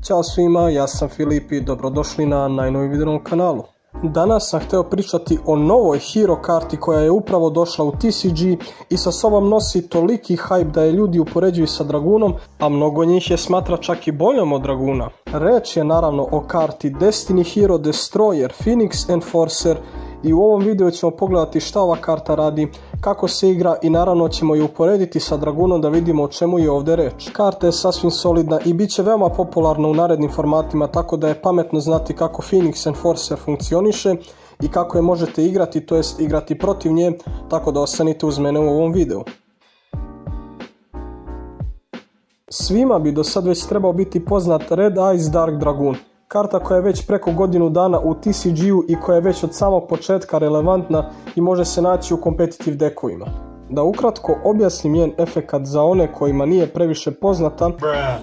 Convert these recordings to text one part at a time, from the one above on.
Ćao svima, ja sam Filip i dobrodošli na najnoviji video na kanalu. Danas sam htio pričati o novoj hero karti koja je upravo došla u TCG i sa sobom nosi toliki hype da je ljudi upoređuju sa Dragunom, a mnogo njih je smatra čak i boljom od Draguna. Reč je naravno o karti Destiny Hero Destroyer Phoenix Enforcer i u ovom videu ćemo pogledati šta ova karta radi, kako se igra i naravno ćemo ju uporediti sa Dragunom da vidimo o čemu je ovdje reč. Karta je sasvim solidna i bit će veoma popularna u narednim formatima, tako da je pametno znati kako Phoenix Enforcer funkcioniše i kako je možete igrati, to jest igrati protiv nje, tako da ostanite uz mene u ovom videu. Svima bi do sad već trebao biti poznat Red Eyes Dark Dragoon. Karta koja je već preko godinu dana u TCG-u i koja je već od samog početka relevantna i može se naći u competitive dekovima. Da ukratko objasnim njen efekat za one kojima nije previše poznata,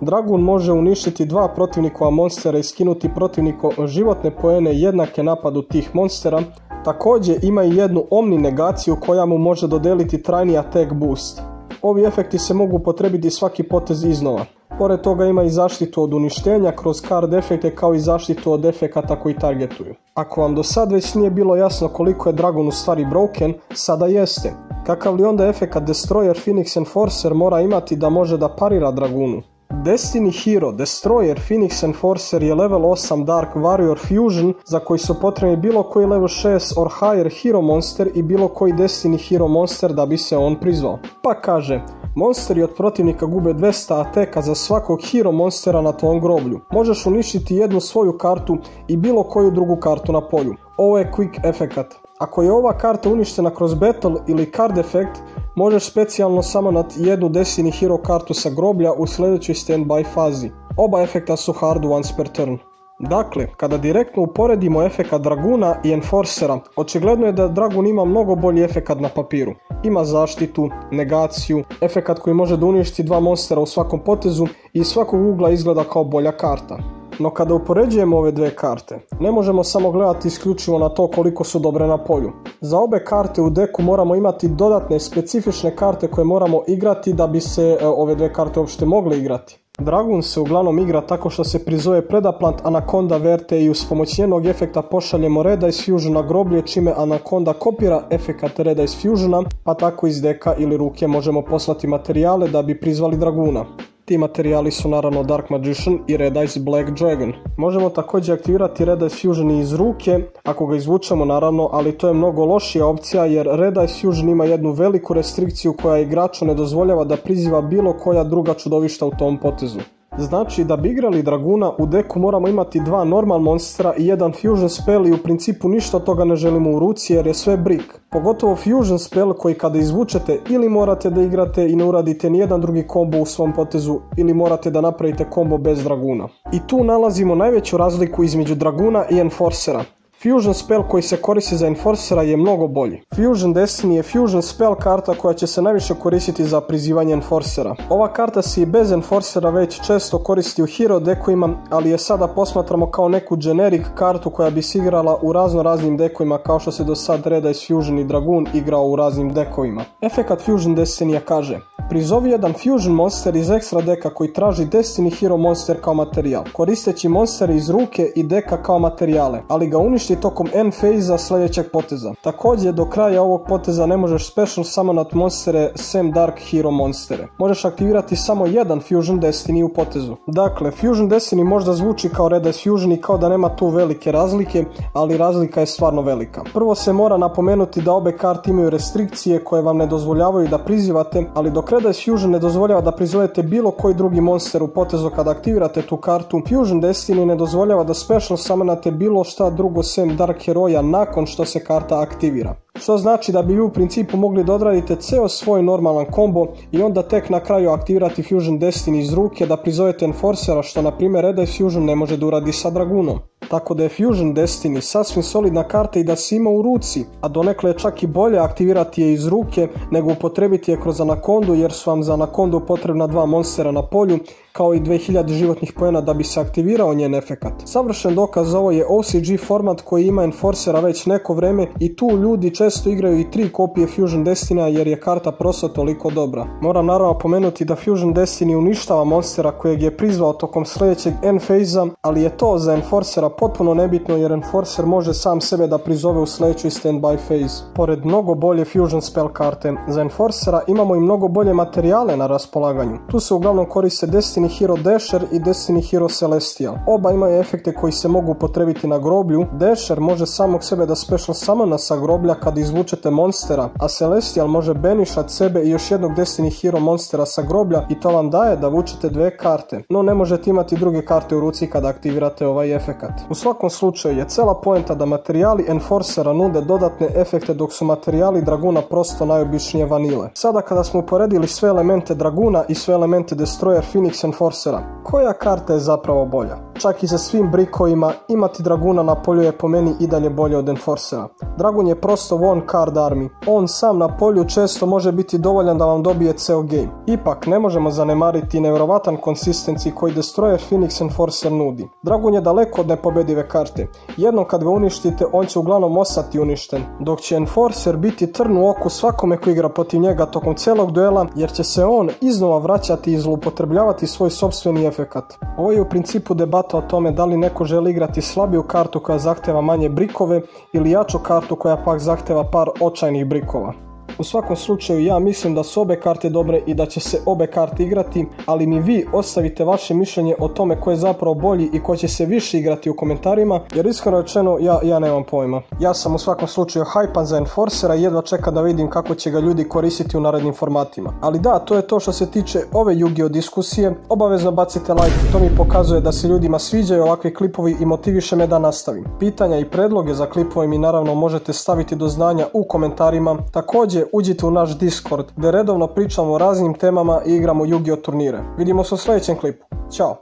Dragoon može uništiti dva protivnikova monstera i skinuti protivniku životne poene jednake napadu tih monstera. Također ima i jednu omni negaciju koja mu može dodeliti trajni attack boost. Ovi efekti se mogu upotrebiti svaki potez iznova. Pored toga ima i zaštitu od uništenja kroz card efekte kao i zaštitu od efekata koji targetuju. Ako vam do sad već nije bilo jasno koliko je Dragoon u stvari broken, sada jeste. Kakav li onda efekat Destroyer Phoenix Enforcer mora imati da može da parira Dragoonu? Destiny Hero Destroyer Phoenix Enforcer je level 8 Dark Warrior Fusion za koji su potrebni bilo koji level 6 or higher hero monster i bilo koji Destiny Hero monster da bi se on prizvao. Pa kaže, monsteri od protivnika gube 200 ateka za svakog hero monstera na tvom groblju. Možeš uništiti jednu svoju kartu i bilo koju drugu kartu na polju. Ovo je quick efekat. Ako je ova karta uništena kroz battle ili card efekt, možeš specijalno samo na jednu Destiny Hero kartu sa groblja u sljedećoj standby fazi. Oba efekta su hard once per turn. Dakle, kada direktno uporedimo efekat Dragoona i Enforcera, očigledno je da Dragoon ima mnogo bolji efekat na papiru. Ima zaštitu, negaciju, efekat koji može da uništi dva monstera u svakom potezu i iz svakog ugla izgleda kao bolja karta. No kada upoređujemo ove dve karte, ne možemo samo gledati isključivo na to koliko su dobre na polju. Za obe karte u deku moramo imati dodatne specifične karte koje moramo igrati da bi se ove dve karte uopšte mogle igrati. Dragoon se uglavnom igra tako što se prizove Predaplant Anaconda Verte i uz pomoć njenog efekta pošaljemo Red Eyes Fusion na groblje, čime Anaconda kopira efekat Red Eyes Fusiona, pa tako iz deka ili ruke možemo poslati materijale da bi prizvali Dragoona. Ti materijali su naravno Dark Magician i Red Eyes Black Dragon. Možemo također aktivirati Red Eyes Fusion iz ruke, ako ga izvučemo naravno, ali to je mnogo lošija opcija jer Red Eyes Fusion ima jednu veliku restrikciju koja igraču ne dozvoljava da priziva bilo koja druga čudovišta u tom potezu. Znači da bi igrali Dragoona u deku moramo imati dva normal monstera i jedan fusion spell i u principu ništa od toga ne želimo u ruci jer je sve brick. Pogotovo fusion spell koji kada izvučete ili morate da igrate i ne uradite nijedan drugi kombo u svom potezu ili morate da napravite kombo bez Dragoona. I tu nalazimo najveću razliku između Dragoona i Enforcera. Fusion spell koji se koristi za Enforcera je mnogo bolji. Fusion Destiny je fusion spell karta koja će se najviše koristiti za prizivanje Enforcera. Ova karta se i bez Enforcera već često koristi u hero dekovima, ali je sada posmatramo kao neku generic kartu koja bi se igrala u raznim dekovima kao što se do sad Red Eyes Fusion i Dragoon igrao u raznim dekovima. Efekat Fusion Destiny kaže: prizovi jedan fusion monster iz ekstra deka koji traži Destiny Hero monster kao materijal, koristeći monstere iz ruke i deka kao materijale, ali ga uništi tokom end phase sljedećeg poteza. Također do kraja ovog poteza ne možeš special summonat monstere sem Dark Hero monstere. Možeš aktivirati samo jedan Fusion Destiny u potezu. Dakle, Fusion Destiny možda zvuči kao Red Eyes Fusion i kao da nema tu velike razlike, ali razlika je stvarno velika. Prvo se mora napomenuti da obe karte imaju restrikcije koje vam ne dozvoljavaju da prizivate, ali dok Red Eyes Fusion ne dozvoljava da prizovete bilo koji drugi monster u potezu kada aktivirate tu kartu, Fusion Destiny ne dozvoljava da special summonate bilo šta drugo sem Dark Heroja nakon što se karta aktivira. Što znači da bi vi u principu mogli da odradite ceo svoj normalan kombo i onda tek na kraju aktivirati Fusion Destiny iz ruke da prizovete Enforcera, što na primjer Red Eyes Fusion ne može da uradi sa Dragoonom. Tako da je Fusion Destiny sasvim solidna karta i da se ima u ruci, a donekle je čak i bolje aktivirati je iz ruke nego upotrebiti je kroz Anacondu jer su vam za Anacondu potrebna dva monstera na polju kao i 2000 životnih poena da bi se aktivirao njen efekat. Savršen dokaz za ovo je OCG format koji ima Enforcera već neko vreme i tu ljudi često igraju i 3 kopije Fusion Destiny jer je karta prosto toliko dobra. Moram naravno pomenuti da Fusion Destiny uništava monstera kojeg je prizvao tokom sljedećeg end phase-a, ali je to za Enforcera potpuno nebitno jer Enforcer može sam sebe da prizove u sljedećoj standby phase. Pored mnogo bolje Fusion spell karte, za Enforcera imamo i mnogo bolje materijale na raspolaganju. Tu se uglavnom koriste Destiny Hero Dasher i Destiny Hero Celestial. Oba imaju efekte koji se mogu upotrebiti na groblju. Dasher može samog sebe da special summona sa groblja kad izvučete monstera, a Celestial može banishat sebe i još jednog Destiny Hero monstera sa groblja i to vam daje da vučete 2 karte, no ne možete imati druge karte u ruci kada aktivirate ovaj efekat. U svakom slučaju je cela poenta da materijali Enforcera nude dodatne efekte dok su materijali Draguna prosto najobičnije vanile. Sada kada smo uporedili sve elemente Draguna i sve elemente Destroyer Phoenix Enforcera, koja karta je zapravo bolja? Čak i sa svim brikovima imati Draguna na polju je po meni i dalje bolje od Enforcera. Dragun je prosto one card army. On sam na polju često može biti dovoljan da vam dobije ceo game. Ipak ne možemo zanemariti nevjerovatan consistency koji Destroyer Phoenix Enforcer nudi. Dragun je daleko od nepobedive karte. Jednom kad ga uništite, on će uglavnom ostati uništen, dok će Enforcer biti trn u oku svakome ko igra protiv njega tokom celog duela, jer će se on iznova vraćati i zloupotrebljavati svoj sopstveni efekat. Ovo je u principu debata o tome da li neko želi igrati slabiju kartu koja zahteva manje brikove ili jaču kartu koja pak zahteva par očajnih brikova. U svakom slučaju ja mislim da su obe karte dobre i da će se obe karte igrati, ali mi vi ostavite vaše mišljenje o tome ko je zapravo bolji i ko će se više igrati u komentarima, jer iskreno rečeno ja nemam pojma. Ja sam u svakom slučaju hajpan za Enforcera i jedva čekam da vidim kako će ga ljudi koristiti u narednim formatima. Ali da, to je to što se tiče ove Yu-Gi-Oh diskusije. Obavezno bacite like, to mi pokazuje da se ljudima sviđaju ovakvi klipovi i motiviše me da nastavim. Pitanja i predloge za klipove mi naravno možete staviti do znanja u komentarima. Također uđite u naš Discord gdje redovno pričamo o raznim temama i igramo Yu-Gi-Oh turnire. Vidimo se u sljedećem klipu. Ćao!